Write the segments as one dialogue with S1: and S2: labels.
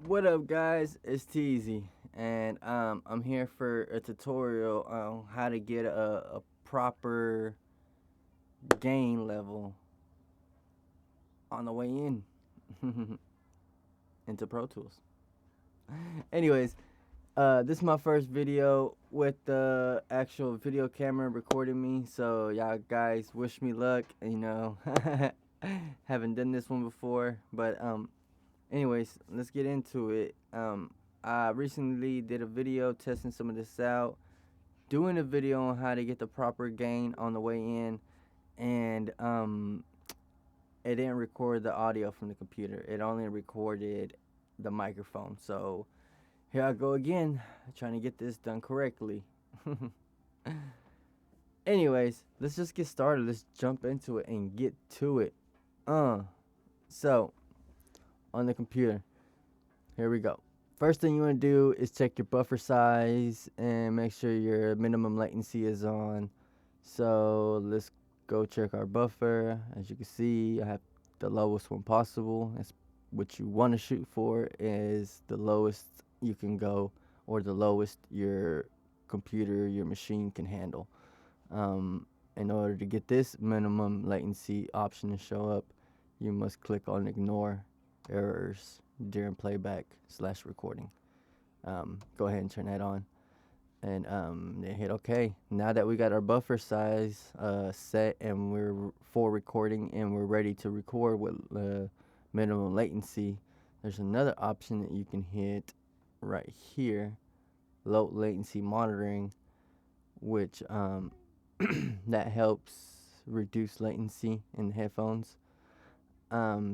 S1: What up, guys? It's Teasy, and I'm here for a tutorial on how to get a proper gain level on the way in into Pro Tools. Anyways, this is my first video with the actual video camera recording me, so y'all guys wish me luck. Haven't done this one before, but anyways, let's get into it. I recently did a video testing some of this out, doing a video on how to get the proper gain on the way in, and it didn't record the audio from the computer. It only recorded the microphone. So here I go again, trying to get this done correctly. Anyways, let's just get started. Let's jump into it and get to it. So on the computer, here we go. First thing you want to do is check your buffer size and make sure your minimum latency is on. So let's go check our buffer. As you can see, I have the lowest one possible. That's what you want to shoot for, is the lowest you can go, or the lowest your computer, your machine can handle. In order to get this minimum latency option to show up, you must click on ignore errors during playback/recording. Go ahead and turn that on, and then hit OK. Now that we got our buffer size set and we're for recording and we're ready to record with minimum latency, there's another option that you can hit right here, low latency monitoring, which that helps reduce latency in headphones.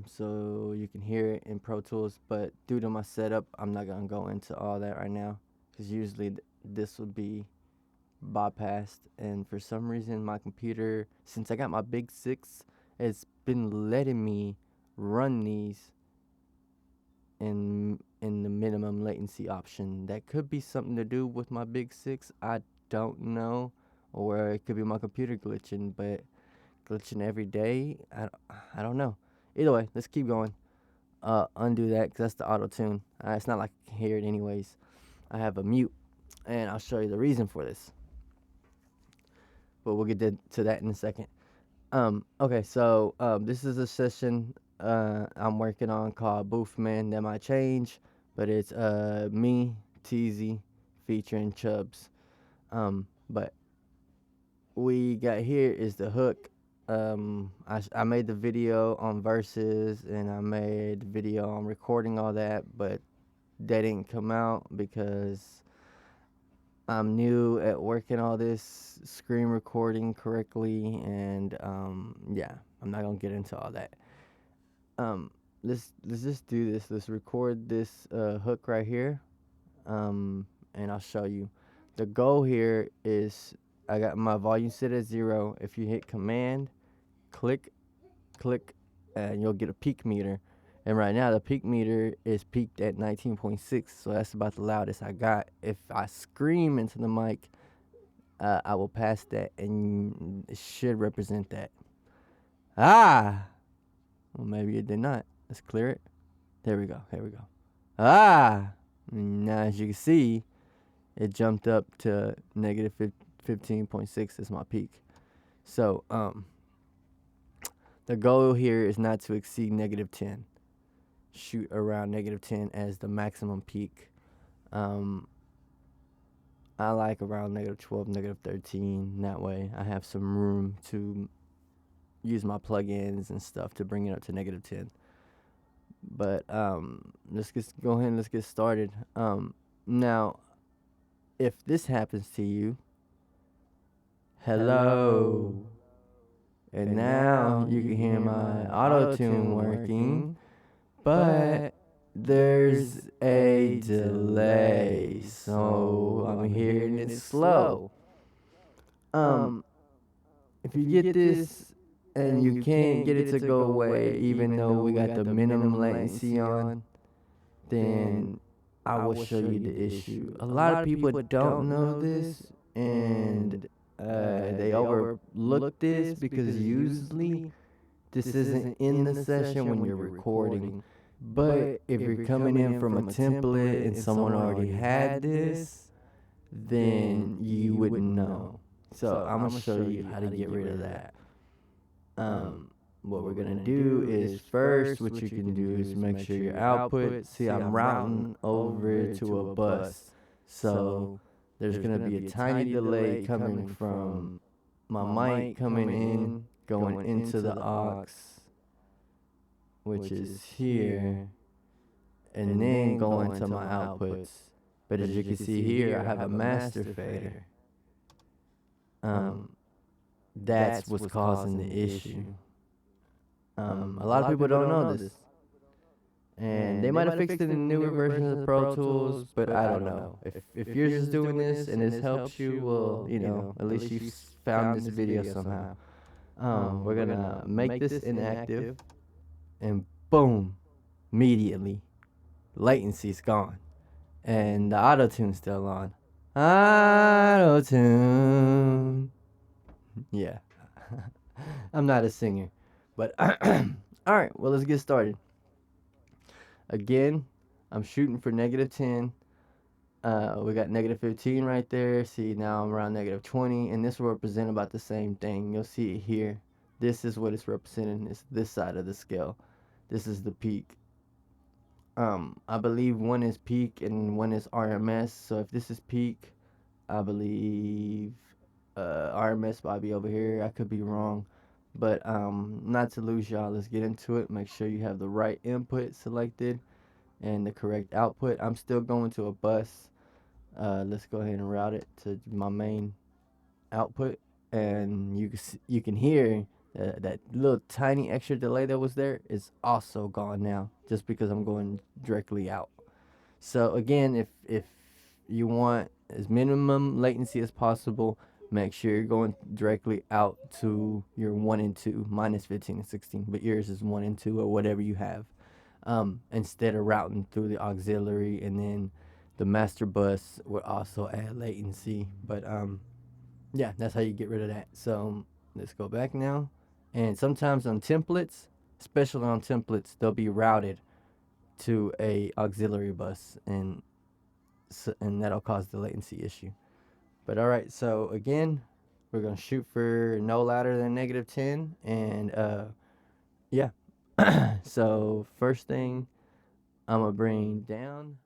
S1: So you can hear it in Pro Tools, but due to my setup, I'm not gonna go into all that right now, because usually this would be bypassed. And for some reason, my computer, since I got my Big Six, it's been letting me run these in the minimum latency option. That could be something to do with my Big Six. I don't know, or it could be my computer glitching, but glitching every day. I don't know. Either way, let's keep going. Undo that, because that's the auto tune. It's not like I can hear it anyways. I have a mute, and I'll show you the reason for this. But we'll get to that in a second. Okay, so this is a session I'm working on called Boofman. That might change, but it's me, Teasy, featuring Chubbs. But we got here is the hook. I made the video on verses, and I made the video on recording all that, but they didn't come out because I'm new at working all this screen recording correctly, and yeah, I'm not gonna get into all that. Let's just do this. Let's record this hook right here, and I'll show you. The goal here is I got my volume set at 0. If you hit Command, click, and you'll get a peak meter. And right now the peak meter is peaked at 19.6, so that's about the loudest I got. If I scream into the mic, I will pass that, and it should represent that. Well, maybe it did not. Let's clear it. There we go. Now, as you can see, it jumped up to negative 15.6 is my peak. So the goal here is not to exceed negative 10. Shoot around negative 10 as the maximum peak. I like around negative 12, negative 13. That way I have some room to use my plugins and stuff to bring it up to negative 10. But let's go ahead and let's get started. Now, if this happens to you, hello. And now you can hear my auto tune working, but there's a delay, so I'm hearing it slow. If you get this and you can't get it to go away, even though we got the minimum latency on, then I will show you the issue. A lot of people don't know this, and they overlook this because usually this isn't in the session when you're recording. But if you're coming in from a template and someone already had this, then you wouldn't know. So I'm gonna show you how to get rid of that. What we're gonna do is first, what you can do is make sure your output. See, I'm routing over to a bus, so there's gonna be a tiny delay coming from my mic coming in, going into the aux, which is here, and then going to my outputs. But as you can see here, I have a master fader. That's what's causing the issue. A lot of people don't know this, and they might have fixed it in newer versions of Pro Tools, but I don't know. If yours is doing this and this helps you, well, you know, at least you found this video somehow. We're gonna make this inactive, and boom, immediately, latency's gone, and the auto tune's still on. Auto tune. Yeah, I'm not a singer, but all right. Well, let's get started. Again, I'm shooting for -10. We got -15 right there. See, now I'm around -20, and this will represent about the same thing. You'll see it here. This is what it's representing. It's this side of the scale. This is the peak. I believe one is peak and one is RMS. So if this is peak, I believe RMS might be over here. I could be wrong, but not to lose y'all, let's get into it. Make sure you have the right input selected and the correct output. I'm still going to a bus. Let's go ahead and route it to my main output, and you can hear that little tiny extra delay that was there is also gone now, just because I'm going directly out. So again, if you want as minimum latency as possible, make sure you're going directly out to your 1 and 2, -15 and 16, but yours is 1 and 2 or whatever you have, instead of routing through the auxiliary, and then the master bus would also add latency. But yeah, that's how you get rid of that. So let's go back now. And sometimes on templates, especially on templates, they'll be routed to a auxiliary bus, and that'll cause the latency issue. But all right, so again, we're gonna shoot for no louder than -10, and yeah. So first thing, I'm gonna bring down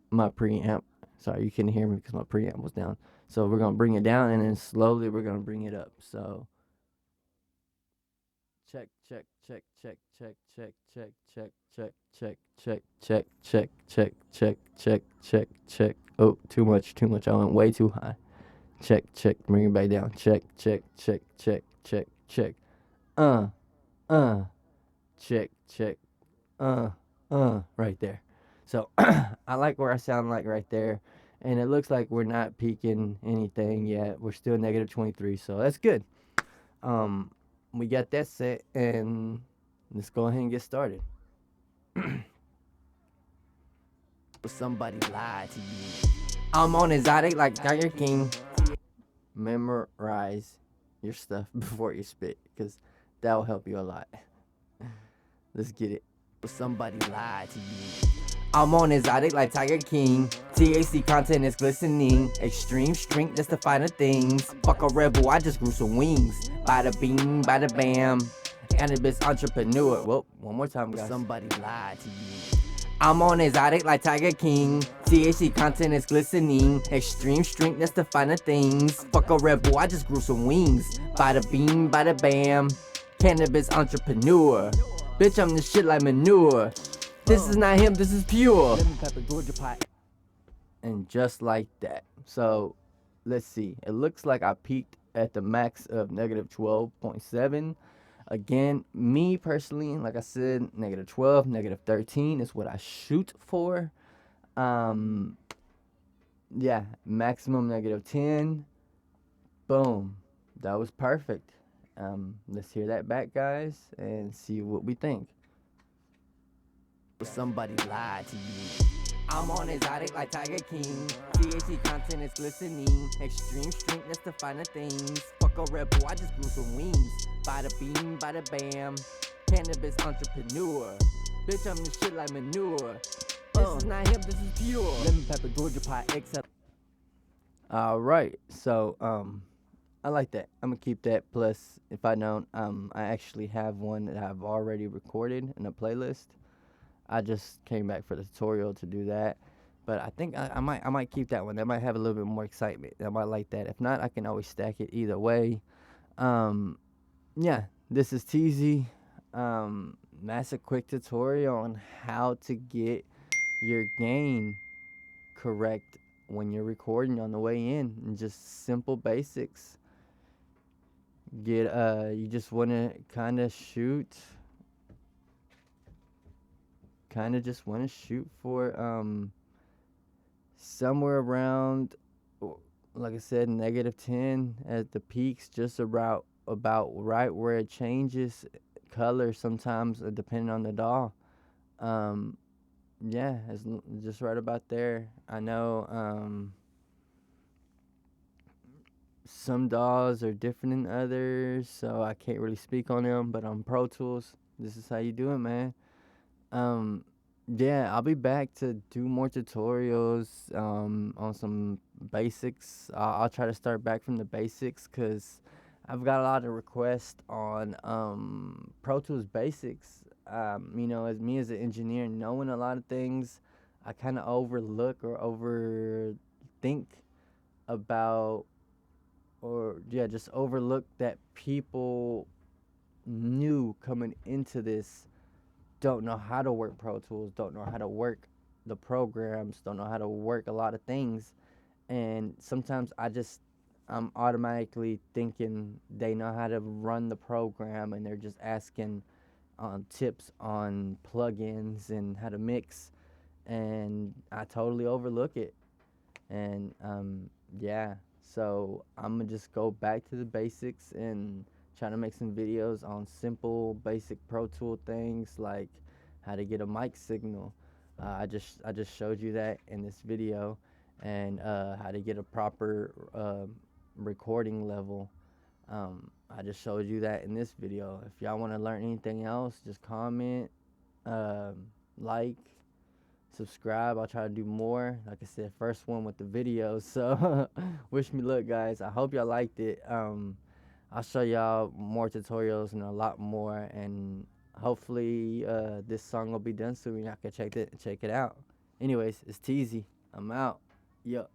S1: my preamp. Sorry, you couldn't hear me because my preamp was down. So we're gonna bring it down, and then slowly we're gonna bring it up. So check, check, check, check, check, check, check, check, check, check, check, check, check, check, check, check, check, check. Oh, too much. I went way too high. Check, check, bring it back down. Check, check, check, check, check, check. Check, check. Right there. So I like where I sound like right there. And it looks like we're not peaking anything yet. We're still -23, so that's good. We got that set, and let's go ahead and get started. Somebody lied to you. I'm on exotic like Tiger King. Memorize your stuff before you spit, because that will help you a lot. Let's get it. Somebody lied to you. I'm on exotic like Tiger King. THC content is glistening. Extreme strength, that's the finer things. Fuck a rebel, I just grew some wings. Bada bing, bada bam. Cannabis entrepreneur. Whoa, one more time, guys. Somebody lied to you. I'm on exotic like Tiger King. THC content is glistening. Extreme strength, that's the finer things. Fuck a rebel, I just grew some wings. Bada bing, bada bam. Cannabis entrepreneur. Bitch, I'm the shit like manure. This is not him, this is pure. Let me cut the Georgia pot. And just like that. So, let's see. It looks like I peaked at the max of -12.7. Again, me personally, like I said, -12, -13 is what I shoot for. Yeah, maximum -10. Boom. That was perfect. Let's hear that back, guys, and see what we think. Somebody lied to you. I'm on exotic like Tiger King. THC content is glistening. Extreme strength, that's the finer things. Fuck a rebel, I just grew some wings. Bada bing, bada bam. cannabis entrepreneur. Bitch, I'm the shit like manure. This is not him, this is pure. Lemon pepper, Georgia pie, XL. Alright, so, I like that. I'm gonna keep that. Plus, if I don't, I actually have one that I've already recorded in a playlist. I just came back for the tutorial to do that. But I think I might keep that one. That might have a little bit more excitement. I might like that. If not, I can always stack it either way. Yeah, this is TZ. That's a quick tutorial on how to get your gain correct when you're recording on the way in, and just simple basics. You just want to just want to shoot for somewhere around, like I said, -10 at the peaks, just about right where it changes color sometimes, depending on the DAW. Yeah, it's just right about there. I know some DAWs are different than others, so I can't really speak on them. But on Pro Tools, this is how you do it, man. Yeah, I'll be back to do more tutorials on some basics. I'll try to start back from the basics because I've got a lot of requests on Pro Tools basics. As me as an engineer, knowing a lot of things, I kind of overlook or overthink about, or yeah, just overlook that people new coming into this don't know how to work Pro Tools, don't know how to work the programs, don't know how to work a lot of things. And sometimes I'm automatically thinking they know how to run the program, and they're just asking tips on plugins and how to mix, and I totally overlook it. And yeah, so I'm gonna just go back to the basics and try to make some videos on simple basic Pro Tool things, like how to get a mic signal. I just showed you that in this video, and how to get a proper recording level. I just showed you that in this video. If y'all want to learn anything else, just comment, like, subscribe. I'll try to do more. Like I said, first one with the videos. So wish me luck, guys. I hope y'all liked it. I'll show y'all more tutorials and a lot more, and hopefully this song will be done soon. Y'all can check it out. Anyways, it's TZ. I'm out. Yup.